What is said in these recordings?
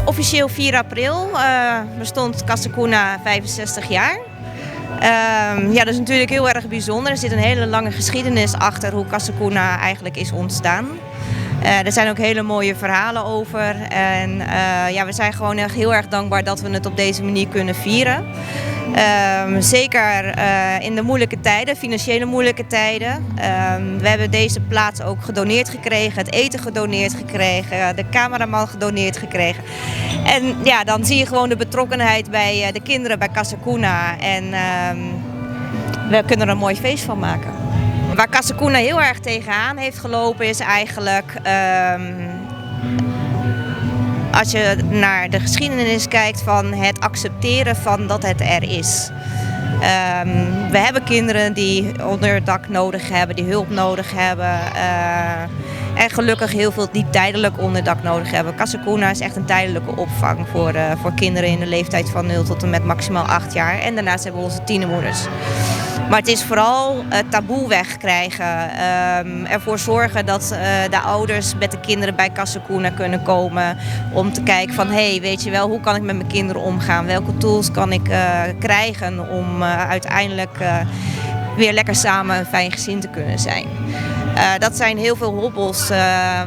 Officieel 4 april bestond Casa Cuna 65 jaar. Ja, dat is natuurlijk heel erg bijzonder. Er zit een hele lange geschiedenis achter hoe Casa Cuna eigenlijk is ontstaan. Er zijn ook hele mooie verhalen over. En ja, we zijn gewoon echt heel erg dankbaar dat we het op deze manier kunnen vieren. Zeker in de moeilijke tijden, financiële moeilijke tijden. We hebben deze plaats ook gedoneerd gekregen, het eten gedoneerd gekregen, de cameraman gedoneerd gekregen. En ja, dan zie je gewoon de betrokkenheid bij de kinderen bij Casa Cuna. En we kunnen er een mooi feest van maken. Waar Casa Cuna heel erg tegenaan heeft gelopen is eigenlijk, als je naar de geschiedenis kijkt, van het accepteren van dat het er is. We hebben kinderen die onderdak nodig hebben, die hulp nodig hebben. En gelukkig heel veel die tijdelijk onderdak nodig hebben. Casa Cuna is echt een tijdelijke opvang voor kinderen in de leeftijd van 0 tot en met maximaal 8 jaar. En daarnaast hebben we onze tienermoeders. Maar het is vooral het taboe wegkrijgen. Ervoor zorgen dat de ouders met de kinderen bij Casa Cuna kunnen komen. Om te kijken van, hey, weet je wel, hoe kan ik met mijn kinderen omgaan? Welke tools kan ik krijgen om uiteindelijk weer lekker samen een fijn gezin te kunnen zijn. Dat zijn heel veel hobbels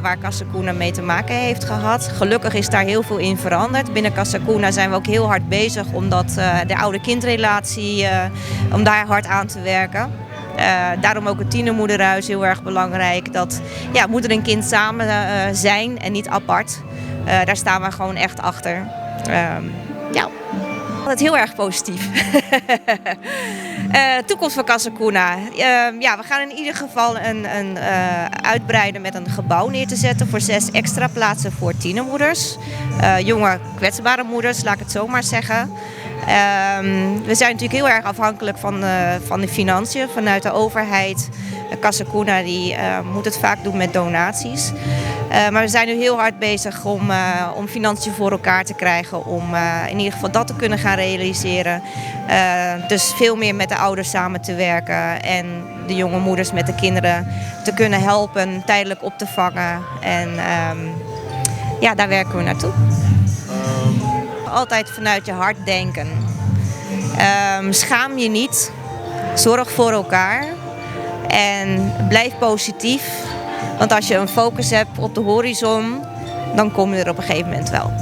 waar Casa Cuna mee te maken heeft gehad. Gelukkig is daar heel veel in veranderd. Binnen Casa Cuna zijn we ook heel hard bezig om de oude-kindrelatie, om daar hard aan te werken. Daarom ook het tienermoederhuis heel erg belangrijk. Dat ja, moeder en kind samen zijn en niet apart. Daar staan we gewoon echt achter. Ja. Dat is heel erg positief. Toekomst van Casa Cuna. Ja, we gaan in ieder geval een uitbreiden met een gebouw neer te zetten voor 6 extra plaatsen voor tienermoeders. Jonge kwetsbare moeders, laat ik het zo maar zeggen. We zijn natuurlijk heel erg afhankelijk van de financiën vanuit de overheid. Casa Cuna die moet het vaak doen met donaties. Maar we zijn nu heel hard bezig om financiën voor elkaar te krijgen. Om in ieder geval dat te kunnen gaan realiseren. Dus veel meer met de ouders samen te werken. En de jonge moeders met de kinderen te kunnen helpen, tijdelijk op te vangen. En ja, daar werken we naartoe. Altijd vanuit je hart denken. Schaam je niet. Zorg voor elkaar. En blijf positief. Want als je een focus hebt op de horizon, dan kom je er op een gegeven moment wel.